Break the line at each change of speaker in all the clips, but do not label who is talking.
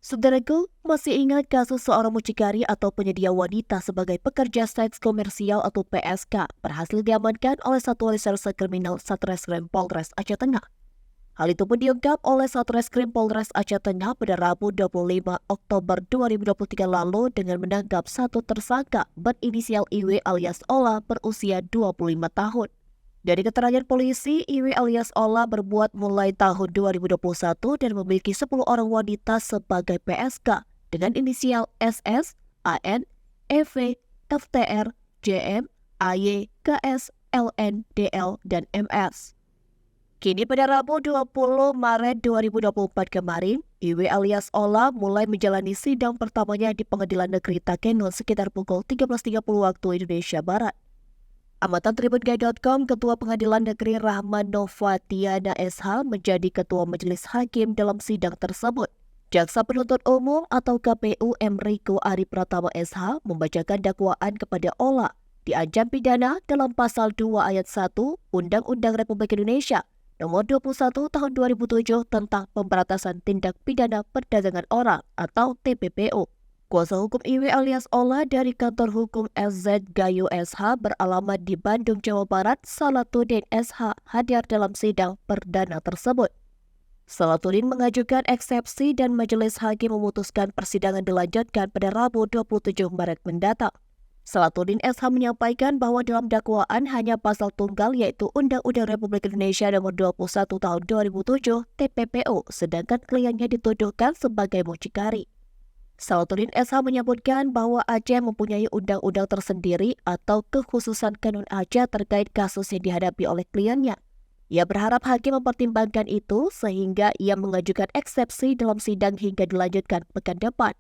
Saudaraku, masih ingat kasus seorang mucikari atau penyedia wanita sebagai pekerja seks komersial atau PSK berhasil diamankan oleh Satuan Reserse Kriminal Satreskrim Polres Aceh Tengah. Hal itu pun diungkap oleh Satreskrim Polres Aceh Tengah pada Rabu 25 Oktober 2023 lalu dengan menangkap satu tersangka berinisial IW alias Ola berusia 25 tahun. Dari keterangan polisi, Iwi alias Ola berbuat mulai tahun 2021 dan memiliki 10 orang wanita sebagai PSK dengan inisial SS, AN, EV, FTR, JM, AY, KS, LN, DL, dan MS. Kini pada Rabu 20 Maret 2024 kemarin, Iwi alias Ola mulai menjalani sidang pertamanya di Pengadilan Negeri Takengon sekitar pukul 13.30 waktu Indonesia Barat. Amatan Tribungai.com, Ketua Pengadilan Negeri Rahman Novatiana SH menjadi Ketua Majelis Hakim dalam sidang tersebut. Jaksa Penuntut Umum atau KPU M. Riko Ari Pratama SH membacakan dakwaan kepada Ola diancam pidana dalam Pasal 2 Ayat 1 Undang-Undang Republik Indonesia Nomor 21 Tahun 2007 tentang Pemberantasan Tindak Pidana Perdagangan Orang atau TPPO. Kuasa hukum Iwi alias Ola dari Kantor Hukum SZ Gayo SH beralamat di Bandung, Jawa Barat, Salatuddin SH hadir dalam sidang perdana tersebut. Salatuddin mengajukan eksepsi dan majelis hakim memutuskan persidangan dilanjutkan pada Rabu 27 Maret mendatang. Salatuddin SH menyampaikan bahwa dalam dakwaan hanya pasal tunggal yaitu Undang-Undang Republik Indonesia Nomor 21 Tahun 2007 TPPO, sedangkan kliennya dituduhkan sebagai mucikari. Salatuddin SH menyebutkan bahwa Aceh mempunyai undang-undang tersendiri atau kekhususan kanun Aceh terkait kasus yang dihadapi oleh kliennya. Ia berharap hakim mempertimbangkan itu sehingga ia mengajukan eksepsi dalam sidang hingga dilanjutkan pekan depan.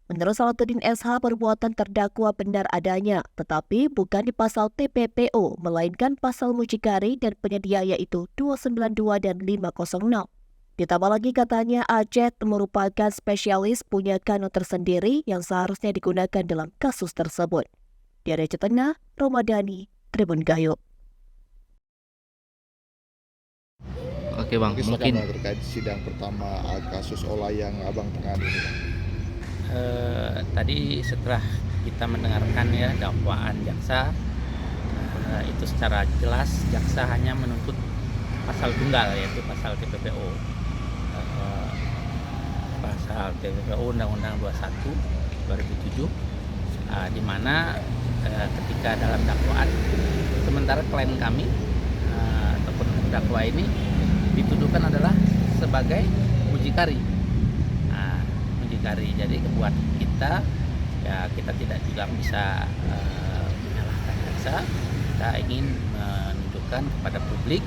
Menurut Salatuddin SH, perbuatan terdakwa benar adanya, tetapi bukan di pasal TPPO, melainkan pasal mucikari dan penyedia yaitu 292 dan 506. Ditambah lagi katanya Aceh merupakan spesialis punya kanun tersendiri yang seharusnya digunakan dalam kasus tersebut. Di Aceh Tengah, Romadhani, Tribun Gayo.
Oke Bang, mungkin
terkait sidang pertama kasus Ola yang Abang tangani ini.
tadi setelah kita mendengarkan ya dakwaan jaksa, itu secara jelas jaksa hanya menuntut pasal tunggal yaitu pasal TPPO. Pasal TPPO Undang-Undang 21 2007 di mana ketika dalam dakwaan sementara klien kami ataupun terdakwa ini dituduhkan adalah sebagai mucikari. Mucikari, jadi buat kita ya kita tidak juga bisa menyalahkan jaksa. Kita ingin menunjukkan kepada publik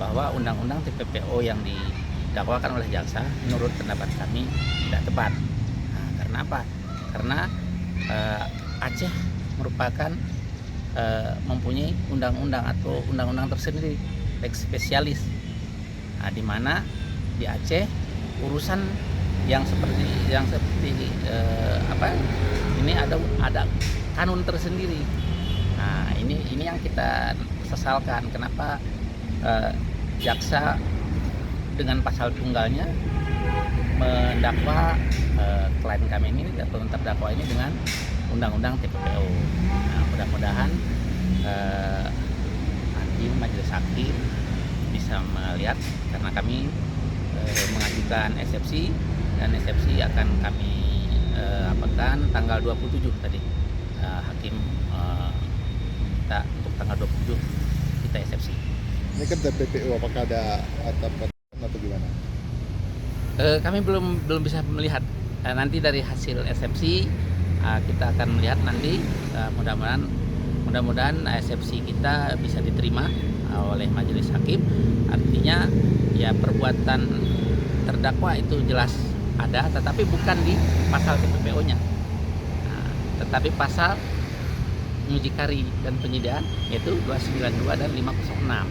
bahwa undang-undang TPPO yang didakwakan oleh jaksa menurut pendapat kami tidak tepat. Karena apa? Karena Aceh merupakan mempunyai undang-undang atau undang-undang tersendiri, lex spesialis, di mana di Aceh urusan yang seperti ini ada kanun tersendiri. Nah ini yang kita sesalkan, kenapa jaksa dengan pasal tunggalnya mendakwa klien kami ini atau terdakwa ini dengan undang-undang TPPO. Nah, mudah-mudahan majelis hakim bisa melihat, karena kami mengajukan eksepsi dan eksepsi akan kami apakan tanggal 27 tadi. Hakim minta untuk tanggal 27 kita eksepsi.
Ini kan TPPO, apakah ada atau gimana?
Kami belum bisa melihat. Nanti dari hasil eksepsi kita akan melihat nanti. Mudah-mudahan eksepsi kita bisa diterima oleh majelis hakim. Artinya ya perbuatan terdakwa itu jelas ada, tetapi bukan di pasal TPPO-nya, tetapi pasal mucikari dan penyediaan yaitu 292 dan 506. Nah,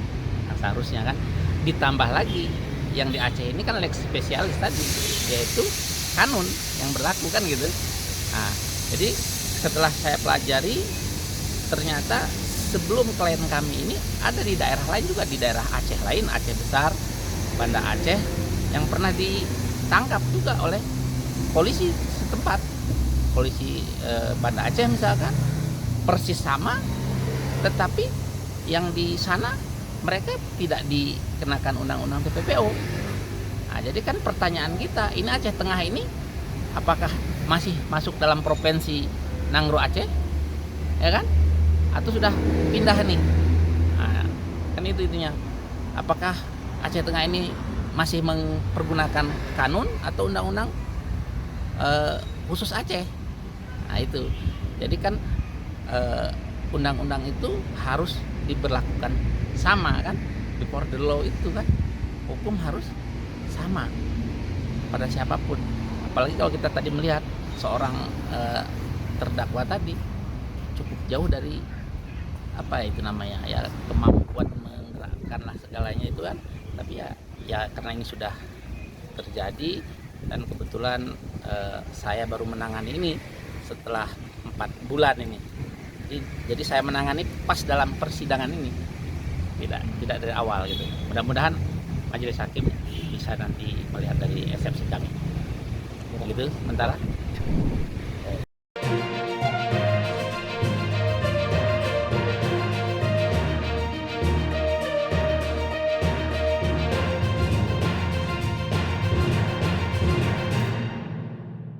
seharusnya kan ditambah lagi yang di Aceh ini kan lex spesialis tadi, yaitu kanun yang berlaku kan gitu. Nah, jadi setelah saya pelajari ternyata sebelum klien kami ini ada di daerah lain juga, di daerah Aceh lain, Aceh Besar, Banda Aceh, yang pernah ditangkap juga oleh polisi setempat, polisi Banda Aceh misalkan, persis sama, tetapi yang di sana mereka tidak dikenakan undang-undang TPPO. Nah, jadi kan pertanyaan kita, ini Aceh Tengah ini apakah masih masuk dalam provinsi Nangro Aceh, ya kan? Atau sudah pindah nih? Nah, kan itu intinya. Apakah Aceh Tengah ini masih mempergunakan kanun atau undang-undang khusus Aceh? Nah itu. Jadi kan undang-undang itu harus diberlakukan sama kan? Before the law itu kan, hukum harus sama pada siapapun. Apalagi kalau kita tadi melihat seorang terdakwa tadi cukup jauh dari apa itu namanya ya, kemampuan menggerakkanlah segalanya itu kan. Tapi ya karena ini sudah terjadi dan kebetulan saya baru menangani ini setelah 4 bulan ini. Jadi saya menangani pas dalam persidangan ini, tidak dari awal gitu. Mudah-mudahan majelis hakim bisa nanti melihat dari eksepsi kami. Begitu sementara.